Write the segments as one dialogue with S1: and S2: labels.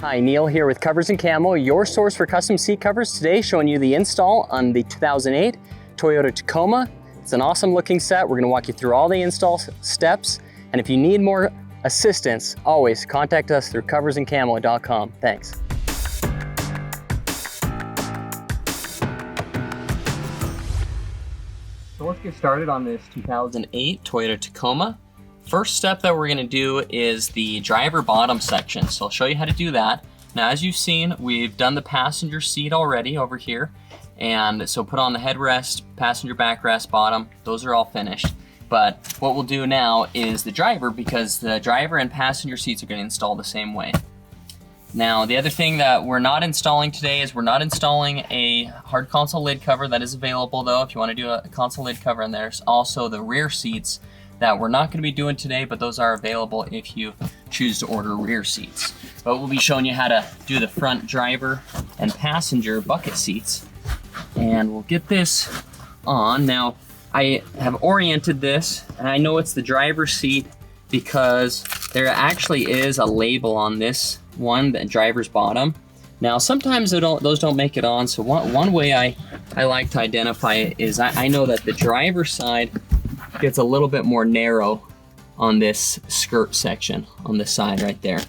S1: Hi, Neil here with Covers Camo, your source for custom seat covers. Today showing you the install on the 2008 Toyota Tacoma. It's an awesome looking set. We're going to walk you through all the install steps. And if you need more assistance, always contact us through coversandcamo.com. Thanks. So let's get started on this 2008 Toyota Tacoma. First step that we're gonna do is the driver bottom section. So I'll show you how to do that. Now, as you've seen, we've done the passenger seat already over here. And so put on the headrest, passenger backrest, bottom, those are all finished. But what we'll do now is the driver, because the driver and passenger seats are gonna install the same way. Now, the other thing that we're not installing today is we're not installing a hard console lid cover. That is available though, if you wanna do a console lid cover. And there's also the rear seats that we're not going to be doing today, but those are available if you choose to order rear seats. But we'll be showing you how to do the front driver and passenger bucket seats. And we'll get this on. Now, I have oriented this, and I know it's the driver's seat because there actually is a label on this one, the driver's bottom. Now, sometimes those don't make it on, so one way I like to identify it is I know that the driver's side gets a little bit more narrow on this skirt section on the side right there,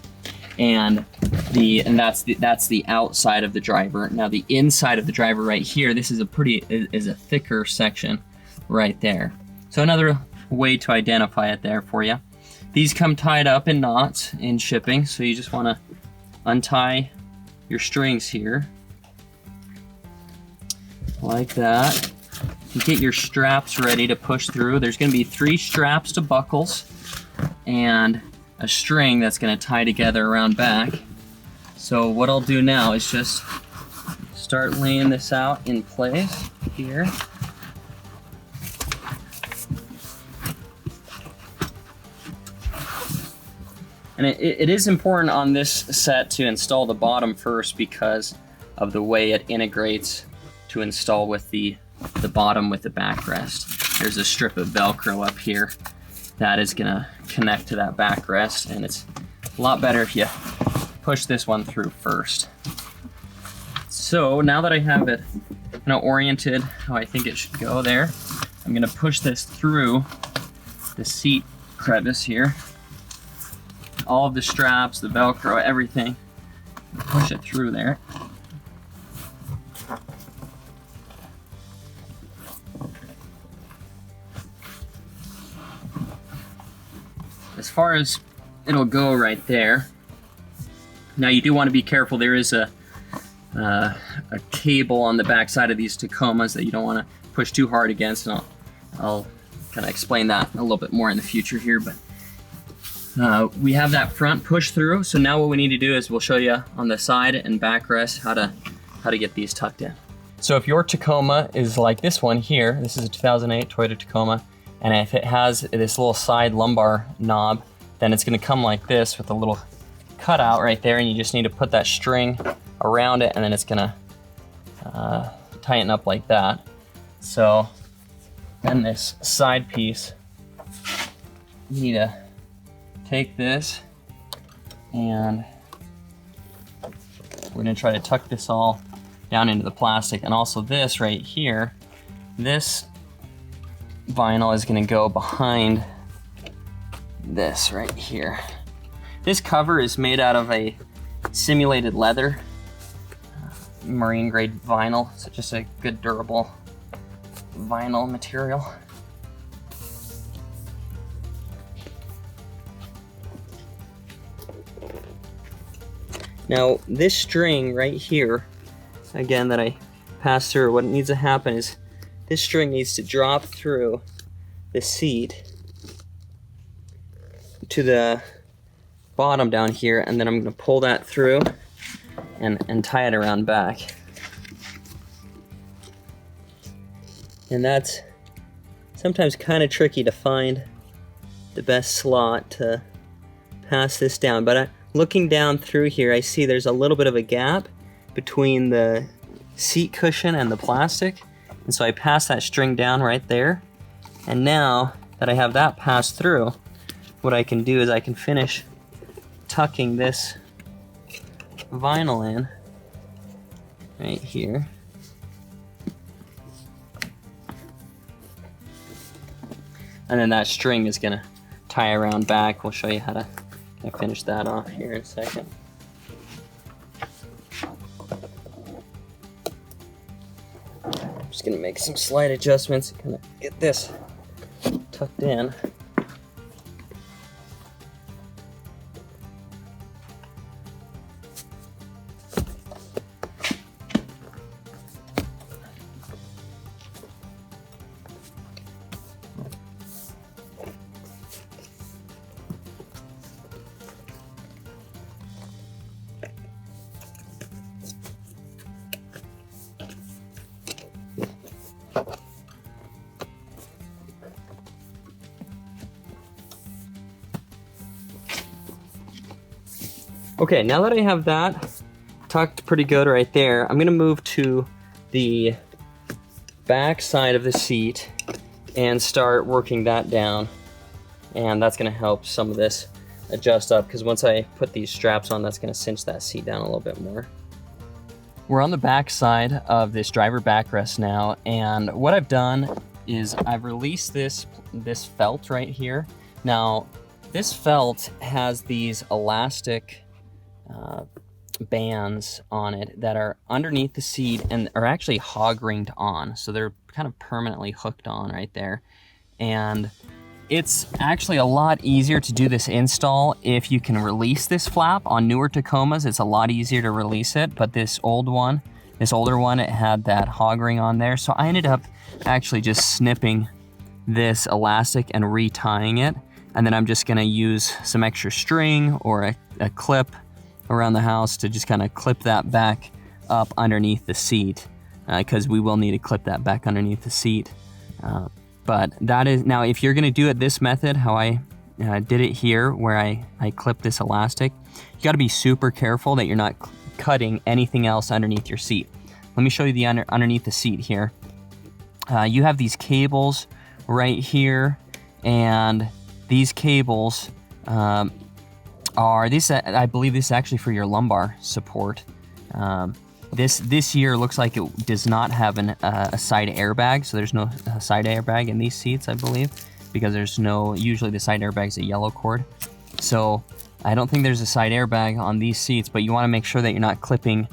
S1: and that's the outside of the driver. Now the inside of the driver right here, this is a thicker section right there. So another way to identify it there for you. These come tied up in knots in shipping, so you just want to untie your strings here like that. You get your straps ready to push through. There's going to be 3 straps to buckles and a string that's going to tie together around back. So what I'll do now is just start laying this out in place here. And it is important on this set to install the bottom first because of the way it integrates to install with the bottom with the backrest. There's a strip of Velcro up here that is gonna connect to that backrest, and it's a lot better if you push this one through first. So now that I have it oriented how I think it should go there, I'm gonna push this through the seat crevice here. All of the straps, the Velcro, everything. Push it through there. As far as it'll go right there. Now you do want to be careful. There is a cable on the back side of these Tacomas that you don't want to push too hard against, and I'll kind of explain that a little bit more in the future here. But we have that front push through. So now what we need to do is we'll show you on the side and backrest how to get these tucked in. So if your Tacoma is like this one here, this is a 2008 Toyota Tacoma. And if it has this little side lumbar knob, then it's gonna come like this with a little cutout right there, and you just need to put that string around it, and then it's gonna tighten up like that. So then this side piece, you need to take this, and we're gonna try to tuck this all down into the plastic. And also this right here, this vinyl is going to go behind this right here. This cover is made out of a simulated leather, marine grade vinyl, so just a good durable vinyl material. Now this string right here, again, that I passed through, what needs to happen is this string needs to drop through the seat to the bottom down here, and then I'm going to pull that through and tie it around back. And that's sometimes kind of tricky to find the best slot to pass this down, but looking down through here, I see there's a little bit of a gap between the seat cushion and the plastic. And so I pass that string down right there. And now that I have that passed through, what I can do is I can finish tucking this vinyl in right here. And then that string is gonna tie around back. We'll show you how to finish that off here in a second. I'm just gonna make some slight adjustments to kind of get this tucked in. Okay, now that I have that tucked pretty good right there, I'm gonna move to the back side of the seat and start working that down. And that's gonna help some of this adjust up, because once I put these straps on, that's gonna cinch that seat down a little bit more. We're on the back side of this driver backrest now, and what I've done is I've released this felt right here. Now, this felt has these elastic bands on it that are underneath the seat and are actually hog ringed on, so they're kind of permanently hooked on right there. And it's actually a lot easier to do this install if you can release this flap. On newer Tacomas, it's a lot easier to release it, but this older one, it had that hog ring on there, so I ended up actually just snipping this elastic and retying it, and then I'm just gonna use some extra string or a clip around the house to just kind of clip that back up underneath the seat, because we will need to clip that back underneath the seat. But that is, now if you're gonna do it this method, how I did it here, where I clipped this elastic, you gotta be super careful that you're not cutting anything else underneath your seat. Let me show you the underneath the seat here. You have these cables right here, and these cables I believe this is actually for your lumbar support. This here looks like it does not have a side airbag, so there's no side airbag in these seats, I believe, because there's no, usually the side airbag is a yellow cord. So I don't think there's a side airbag on these seats, but you wanna make sure that you're not clipping,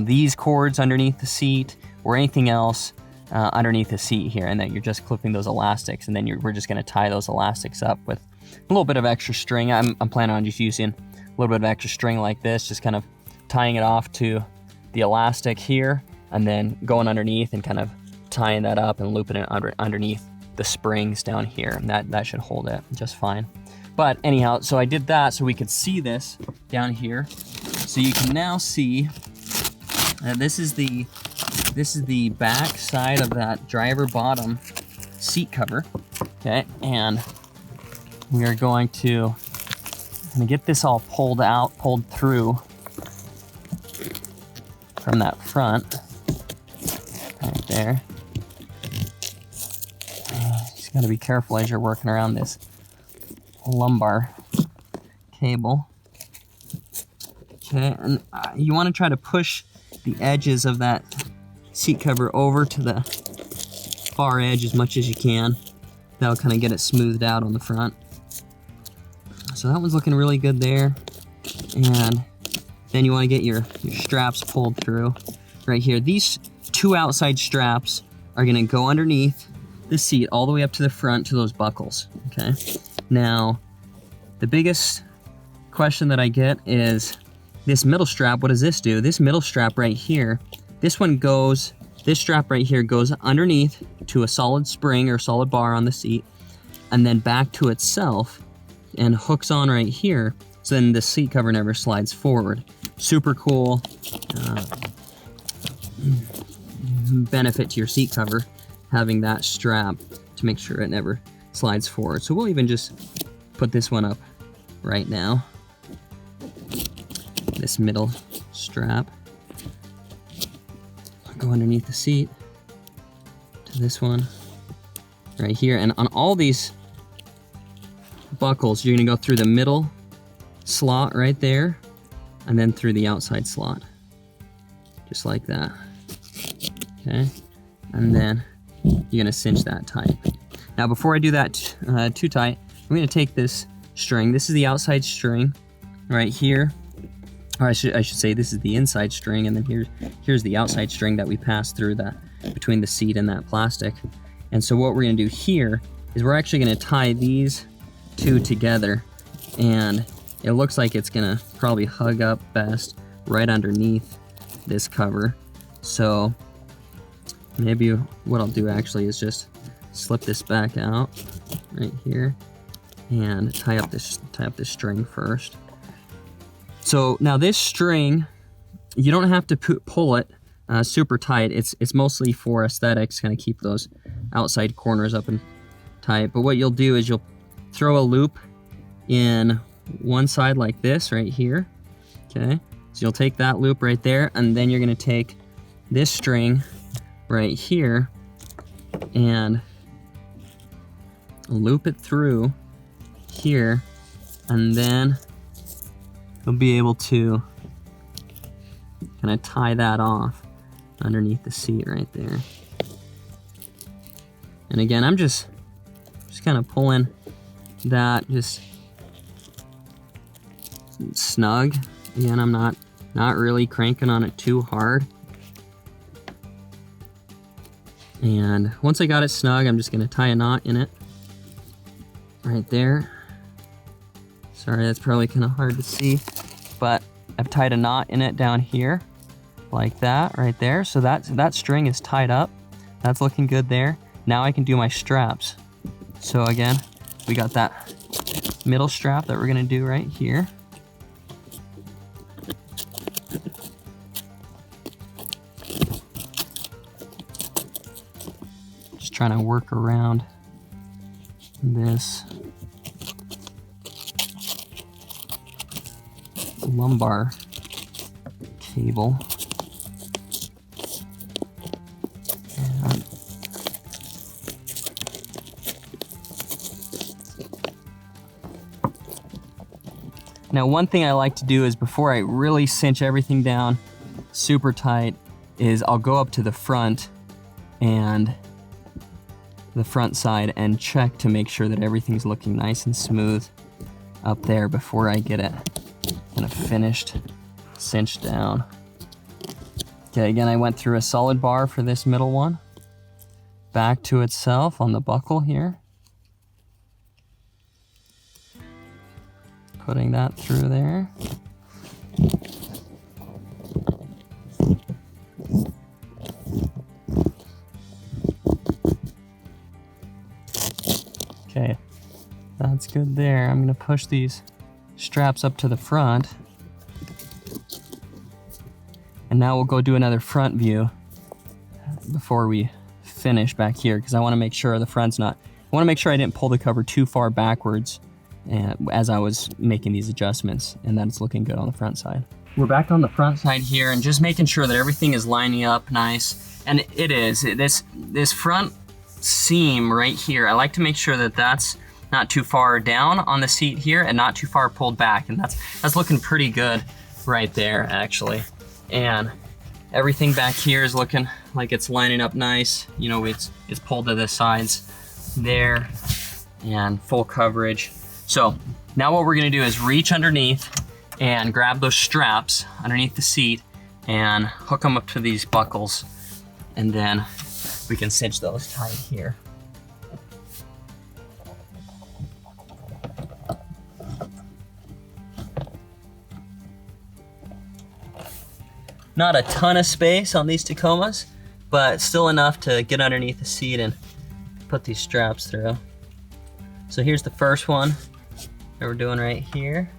S1: these cords underneath the seat or anything else underneath the seat here, and that you're just clipping those elastics, and then we're just gonna tie those elastics up with a little bit of extra string. I'm planning on just using a little bit of extra string like this, just kind of tying it off to the elastic here, and then going underneath and kind of tying that up and looping it underneath the springs down here, and that should hold it just fine. But anyhow, so I did that so we could see this down here. So you can now see that this is the back side of that driver bottom seat cover, okay? And we are going to get this all pulled through from that front, right there. Just gotta be careful as you're working around this lumbar cable. Okay, and you wanna try to push the edges of that seat cover over to the far edge as much as you can. That'll kind of get it smoothed out on the front. So that one's looking really good there. And then you want to get your straps pulled through right here. These two outside straps are going to go underneath the seat all the way up to the front to those buckles, okay? Now, the biggest question that I get is this middle strap. What does this do? This middle strap right here, this strap right here goes underneath to a solid spring or solid bar on the seat, and then back to itself and hooks on right here, so then the seat cover never slides forward. Super cool benefit to your seat cover, having that strap to make sure it never slides forward. So we'll even just put this one up right now. This middle strap. Go underneath the seat to this one right here. And on all these buckles, you're gonna go through the middle slot right there, and then through the outside slot, just like that. Okay, and then you're gonna cinch that tight. Now before I do that too tight, I'm gonna take this string. This is the outside string right here. Or I should say this is the inside string, and then here's the outside string that we passed through between the seat and that plastic. And so what we're gonna do here is we're actually gonna tie these two together, and it looks like it's gonna probably hug up best right underneath this cover. So maybe what I'll do actually is just slip this back out right here and tie up this string first. So now this string, you don't have to pull it super tight. It's mostly for aesthetics, kind of keep those outside corners up and tight. But what you'll do is you'll throw a loop in one side like this right here. Okay, so you'll take that loop right there, and then you're gonna take this string right here and loop it through here, and then you'll be able to kind of tie that off underneath the seat right there. And again, I'm just kind of pulling that just snug. Again, I'm not really cranking on it too hard. And once I got it snug, I'm just gonna tie a knot in it right there. Sorry, that's probably kind of hard to see, but I've tied a knot in it down here like that right there. So that string is tied up. That's looking good there. Now I can do my straps. So again, we got that middle strap that we're gonna do right here. Just trying to work around this lumbar cable. Now, one thing I like to do is before I really cinch everything down super tight is I'll go up to the front and the front side and check to make sure that everything's looking nice and smooth up there before I get it kind of finished, cinched down. Okay, again, I went through a solid bar for this middle one, back to itself on the buckle here. Putting that through there. Okay, that's good there. I'm gonna push these straps up to the front. And now we'll go do another front view before we finish back here, because I wanna make sure the front's not, I wanna make sure I didn't pull the cover too far backwards as I was making these adjustments, and that it's looking good on the front side. We're back on the front side here and just making sure that everything is lining up nice. And it is. This front seam right here, I like to make sure that that's not too far down on the seat here and not too far pulled back. And that's looking pretty good right there, actually. And everything back here is looking like it's lining up nice. You know, it's pulled to the sides there and full coverage. So now what we're gonna do is reach underneath and grab those straps underneath the seat and hook them up to these buckles, and then we can cinch those tight here. Not a ton of space on these Tacomas, but still enough to get underneath the seat and put these straps through. So here's the first one that we're doing right here.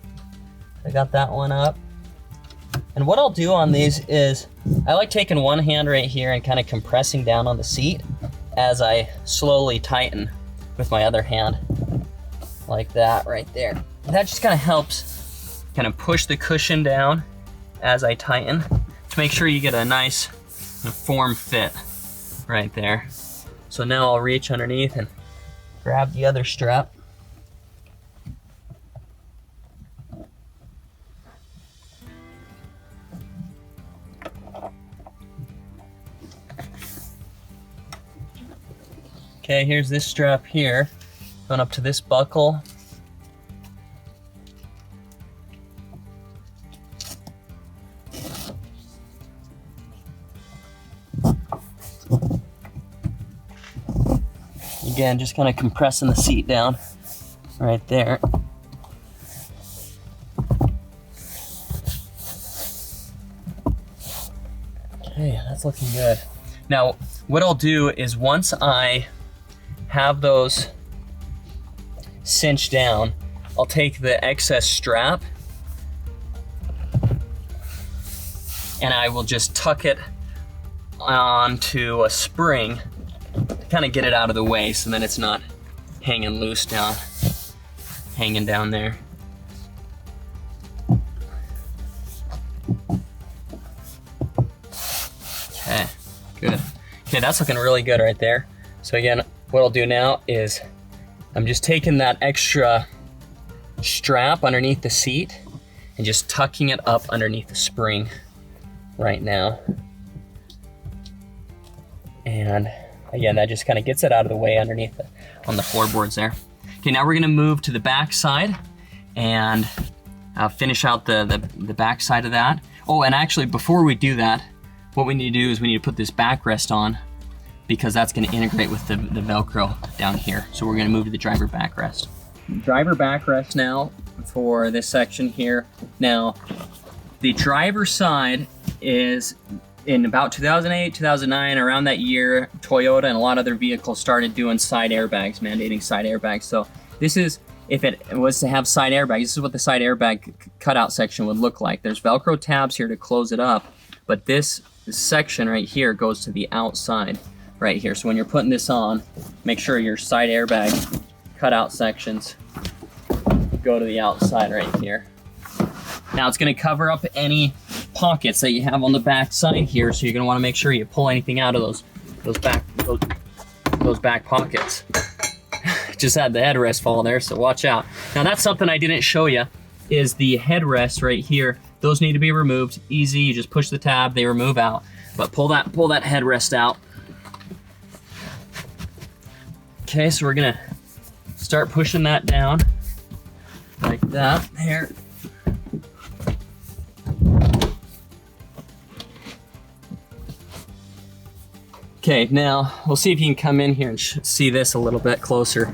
S1: I got that one up. And what I'll do on these is, I like taking one hand right here and kind of compressing down on the seat as I slowly tighten with my other hand, like that right there. That just kind of helps kind of push the cushion down as I tighten to make sure you get a nice form fit right there. So now I'll reach underneath and grab the other strap. Okay, here's this strap here, going up to this buckle. Again, just kind of compressing the seat down right there. Okay, that's looking good. Now, what I'll do is once I have those cinched down, I'll take the excess strap and I will just tuck it onto a spring to kind of get it out of the way so then it's not hanging loose down, hanging down there. Okay, good. Okay, that's looking really good right there. So again, what I'll do now is I'm just taking that extra strap underneath the seat and just tucking it up underneath the spring right now. And again, that just kind of gets it out of the way underneath on the floorboards there. Okay, now we're gonna move to the back side and finish out the back side of that. Oh, and actually before we do that, what we need to do is we need to put this backrest on because that's gonna integrate with the Velcro down here. So we're gonna move to the driver backrest. Driver backrest now for this section here. Now, the driver side is in about 2008, 2009, around that year, Toyota and a lot of other vehicles started doing side airbags, mandating side airbags. So this is, if it was to have side airbags, this is what the side airbag cutout section would look like. There's Velcro tabs here to close it up, but this section right here goes to the outside right here. So when you're putting this on, make sure your side airbag cutout sections go to the outside right here. Now it's gonna cover up any pockets that you have on the back side here, so you're gonna wanna make sure you pull anything out of those back pockets. Just had the headrest fall there, so watch out. Now that's something I didn't show you, is the headrest right here. Those need to be removed. Easy, you just push the tab, they remove out. But pull that headrest out. Okay, so we're gonna start pushing that down like that, there. Okay, now we'll see if you can come in here and see this a little bit closer.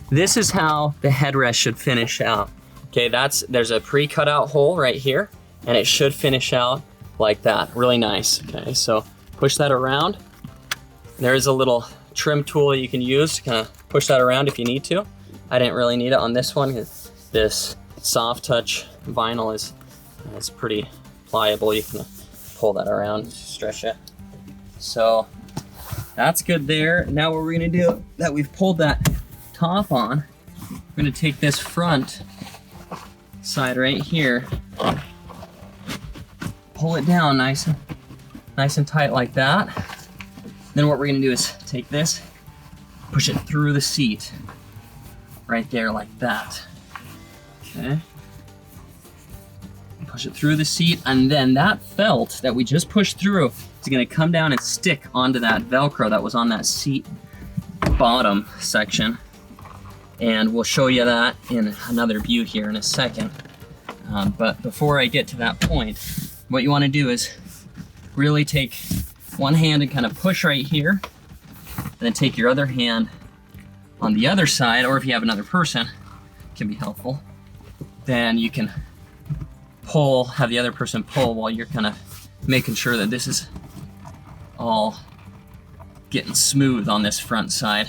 S1: This is how the headrest should finish out. Okay, there's a pre-cut out hole right here, and it should finish out like that, really nice. Okay, so push that around. There is a little trim tool you can use to kind of push that around if you need to. I didn't really need it on this one because this soft touch vinyl is pretty pliable. You can pull that around, stretch it. So that's good there. Now what we're gonna do, that we've pulled that top on, we're gonna take this front side right here, pull it down nice and tight like that. Then what we're gonna do is take this, push it through the seat, right there like that. Okay. Push it through the seat, and then that felt that we just pushed through is gonna come down and stick onto that Velcro that was on that seat bottom section. And we'll show you that in another view here in a second. But before I get to that point, what you wanna do is really take one hand and kind of push right here, and then take your other hand on the other side, or if you have another person, it can be helpful. Then you can pull, have the other person pull while you're kind of making sure that this is all getting smooth on this front side.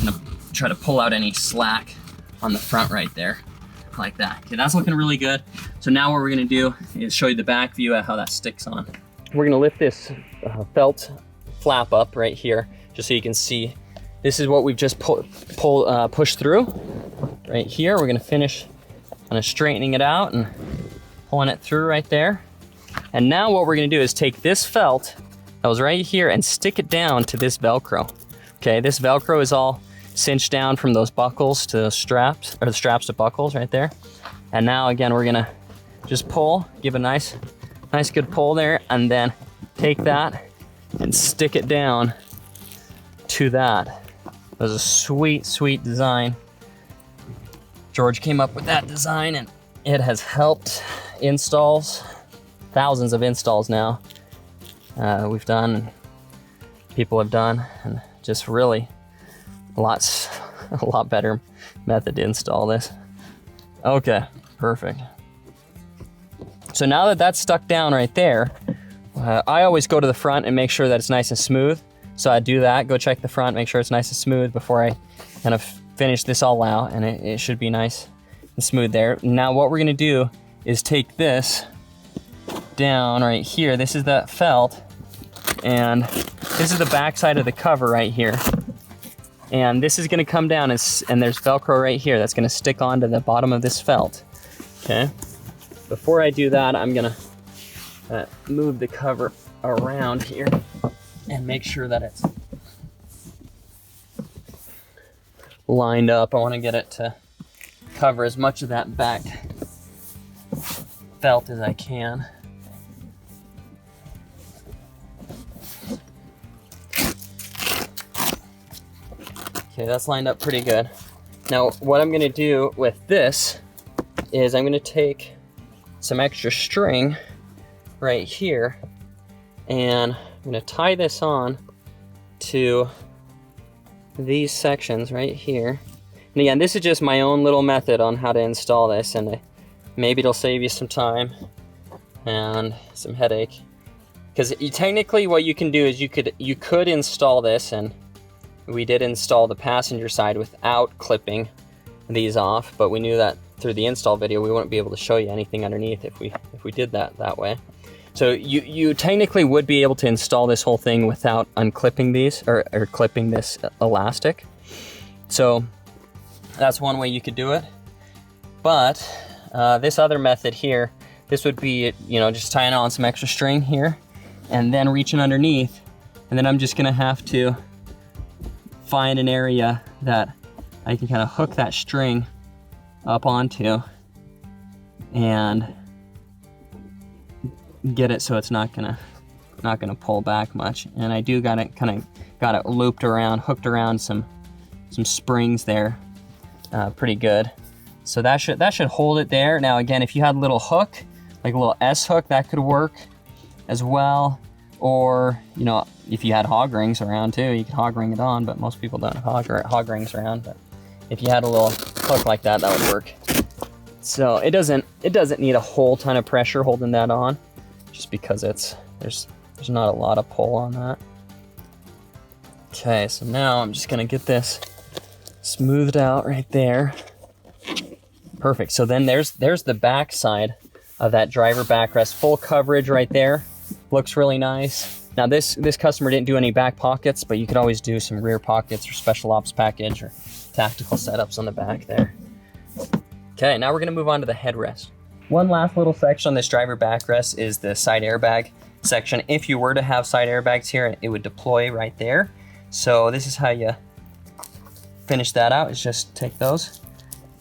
S1: Gonna try to pull out any slack on the front right there, like that. Okay, that's looking really good. So now what we're gonna do is show you the back view of how that sticks on. We're gonna lift this felt flap up right here, just so you can see. This is what we've just pushed through right here. We're gonna finish kind of straightening it out and pulling it through right there. And now what we're gonna do is take this felt that was right here and stick it down to this Velcro. Okay, this Velcro is all cinched down from those buckles to those straps, or the straps to buckles right there. And now again, we're gonna just pull, give a nice good pull there, and then take that and stick it down to that was a sweet, sweet design. George came up with that design, and it has helped installs, thousands of installs now. We've done, people have done, and just really a lot better method to install this. Okay, perfect. So now that that's stuck down right there, I always go to the front and make sure that it's nice and smooth. So I do that, go check the front, make sure it's nice and smooth before I kind of finish this all out, and it should be nice and smooth there. Now what we're gonna do is take this down right here. This is the felt, and this is the back side of the cover right here. And this is gonna come down, and there's Velcro right here that's gonna stick onto the bottom of this felt, okay? Before I do that, I'm gonna move the cover around here and make sure that it's lined up. I want to get it to cover as much of that back felt as I can. Okay, that's lined up pretty good. Now, what I'm gonna do with this is I'm gonna take some extra string right here, and I'm gonna tie this on to these sections right here. And again, this is just my own little method on how to install this, and maybe it'll save you some time and some headache. Because technically what you can do is you could install this, and we did install the passenger side without clipping these off, but we knew that through the install video we wouldn't be able to show you anything underneath if we did that way. So you technically would be able to install this whole thing without unclipping these or clipping this elastic. So that's one way you could do it. But this other method here, this would be, you know, just tying on some extra string here and then reaching underneath, and then I'm just gonna have to find an area that I can kind of hook that string up onto and get it so it's not gonna pull back much. And I do got it looped around, hooked around some springs there, pretty good. So that should hold it there. Now again, if you had a little hook, like a little S hook, that could work as well. Or, you know, if you had hog rings around too, you could hog ring it on, but most people don't have hog rings around. But if you had a little hook like that, that would work. So it doesn't need a whole ton of pressure holding that on, just because there's not a lot of pull on that. Okay, so now I'm just gonna get this smoothed out right there. Perfect. So then there's the back side of that driver backrest, full coverage right there. Looks really nice. Now this customer didn't do any back pockets, but you could always do some rear pockets or special ops package or tactical setups on the back there. Okay, now we're gonna move on to the headrest. One last little section on this driver backrest is the side airbag section. If you were to have side airbags here, it would deploy right there. So this is how you finish that out, is just take those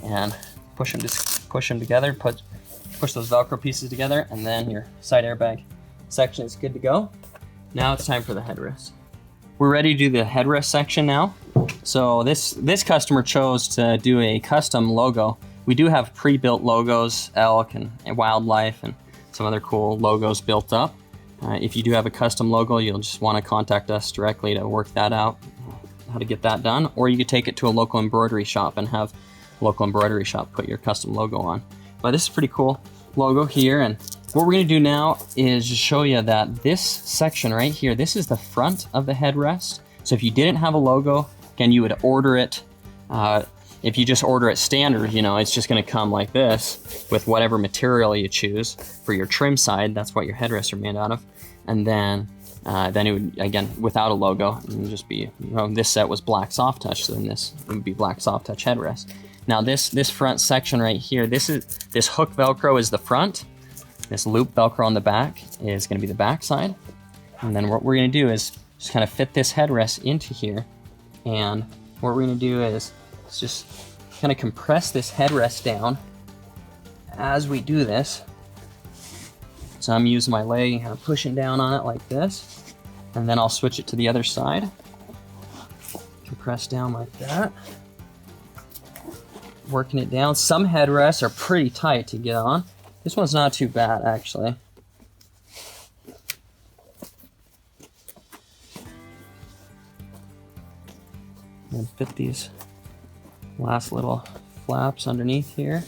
S1: and push them together, push those Velcro pieces together, and then your side airbag section is good to go. Now it's time for the headrest. We're ready to do the headrest section now. So this customer chose to do a custom logo. We do have pre-built logos, elk and wildlife and some other cool logos built up. If you do have a custom logo, you'll just want to contact us directly to work that out, how to get that done. Or you could take it to a local embroidery shop and have a local embroidery shop put your custom logo on. But this is a pretty cool logo here, and what we're going to do now is just show you that this section right here, this is the front of the headrest. So if you didn't have a logo, again, you would order it. If you just order it standard, you know, it's just going to come like this with whatever material you choose for your trim side. That's what your headrests are made out of. And then it would, again, without a logo, it would just be, you know, this set was black soft touch, so then this would be black soft touch headrest. Now this front section right here, this hook Velcro is the front. This loop Velcro on the back is going to be the back side. And then what we're going to do is just kind of fit this headrest into here. And what we're going to do is just kind of compress this headrest down as we do this. So I'm using my leg and kind of pushing down on it like this. And then I'll switch it to the other side. press down like that. Working it down. Some headrests are pretty tight to get on. This one's not too bad, actually. And fit these last little flaps underneath here.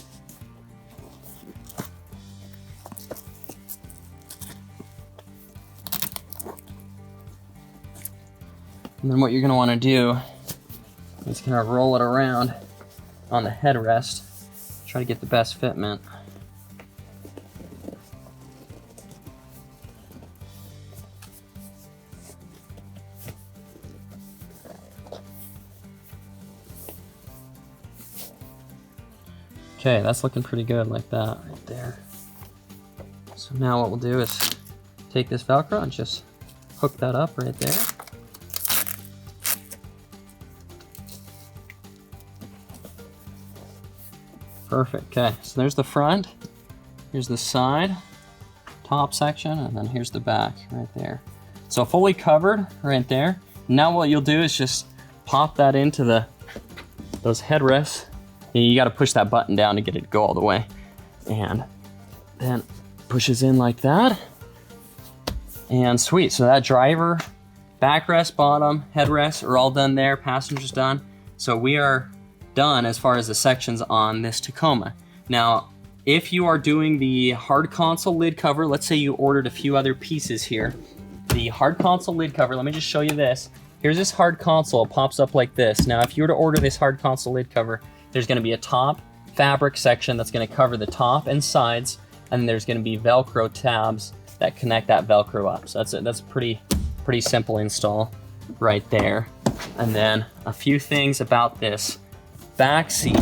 S1: And then what you're gonna wanna do is kind of roll it around on the headrest. Try to get the best fitment. Okay, that's looking pretty good like that right there. So now what we'll do is take this Velcro and just hook that up right there. Perfect, okay, so there's the front, here's the side, top section, and then here's the back right there. So fully covered right there. Now what you'll do is just pop that into those headrests. You gotta push that button down to get it to go all the way. And then pushes in like that. And sweet, so that driver, backrest, bottom, headrest are all done there, passenger's done. So we are done as far as the sections on this Tacoma. Now, if you are doing the hard console lid cover, let's say you ordered a few other pieces here. The hard console lid cover, let me just show you this. Here's this hard console, it pops up like this. Now, if you were to order this hard console lid cover, there's gonna be a top fabric section that's gonna cover the top and sides, and there's gonna be Velcro tabs that connect that Velcro up. So that's a pretty simple install right there. And then a few things about this back seat.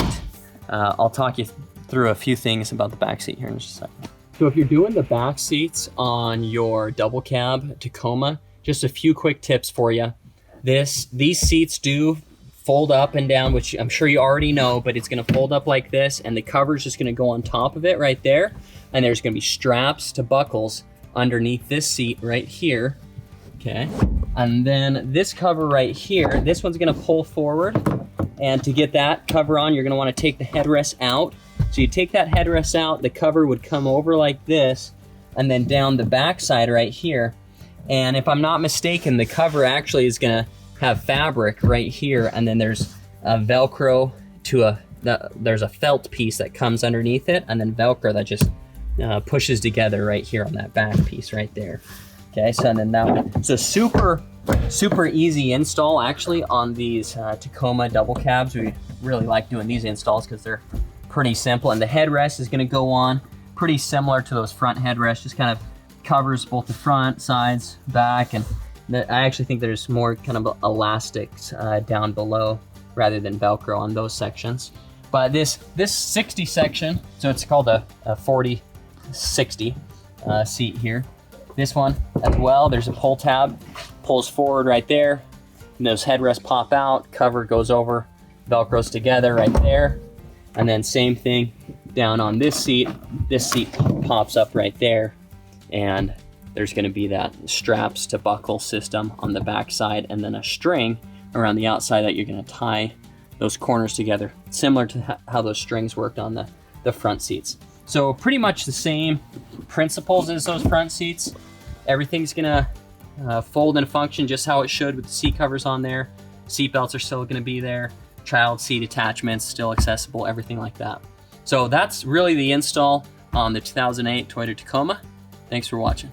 S1: I'll talk you through a few things about the back seat here in just a second. So if you're doing the back seats on your double cab Tacoma, just a few quick tips for you. These seats do fold up and down, which I'm sure you already know, but it's gonna fold up like this, and the cover's just gonna go on top of it right there. And there's gonna be straps to buckles underneath this seat right here, okay? And then this cover right here, this one's gonna pull forward. And to get that cover on, you're gonna wanna take the headrest out. So you take that headrest out, the cover would come over like this, and then down the back side right here. And if I'm not mistaken, the cover actually is gonna have fabric right here, and then there's a Velcro to there's a felt piece that comes underneath it, and then Velcro that just pushes together right here on that back piece right there. Okay, so then that one, it's a super easy install actually on these Tacoma double cabs. We really like doing these installs because they're pretty simple, and the headrest is gonna go on pretty similar to those front headrests, just kind of covers both the front, sides, back, and I actually think there's more kind of elastics down below rather than Velcro on those sections. But this 60 section, so it's called a 40-60 seat here. This one as well, there's a pull tab, pulls forward right there, and those headrests pop out, cover goes over, Velcros together right there. And then same thing down on this seat pops up right there, and there's gonna be that straps to buckle system on the back side, and then a string around the outside that you're gonna tie those corners together, similar to how those strings worked on the front seats. So pretty much the same principles as those front seats. Everything's gonna fold and function just how it should with the seat covers on there. Seat belts are still gonna be there. Child seat attachments still accessible, everything like that. So that's really the install on the 2008 Toyota Tacoma. Thanks for watching.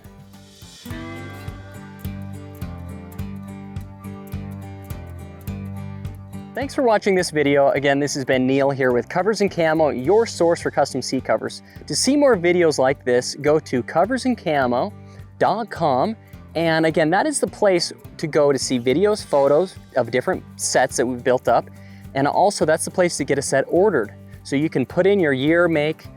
S1: Thanks for watching this video. Again, this has been Neil here with Covers Camo, your source for custom seat covers. To see more videos like this, go to coversandcamo.com. And again, that is the place to go to see videos, photos of different sets that we've built up. And also that's the place to get a set ordered. So you can put in your year, make,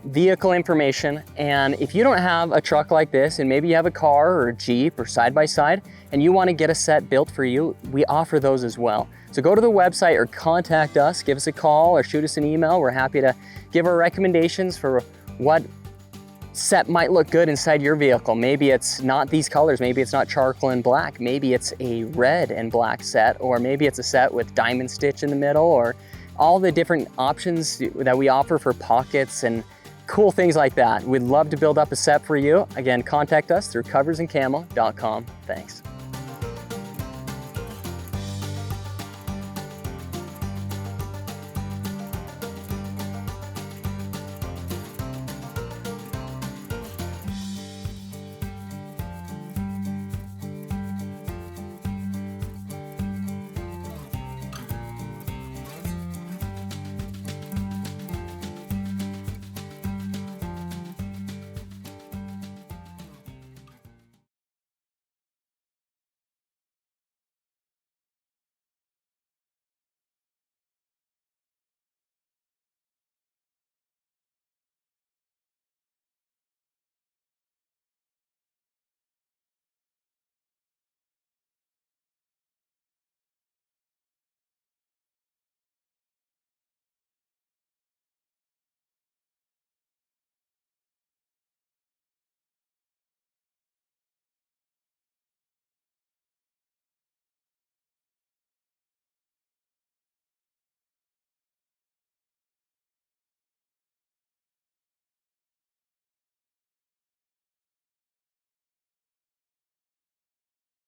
S1: vehicle information. And if you don't have a truck like this, and maybe you have a car or a Jeep or side-by-side, and you want to get a set built for you, we offer those as well. So go to the website or contact us, give us a call or shoot us an email. We're happy to give our recommendations for what set might look good inside your vehicle. Maybe it's not these colors, maybe it's not charcoal and black, maybe it's a red and black set, or maybe it's a set with diamond stitch in the middle, or all the different options that we offer for pockets and cool things like that. We'd love to build up a set for you. Again, contact us through coversandcamo.com. Thanks.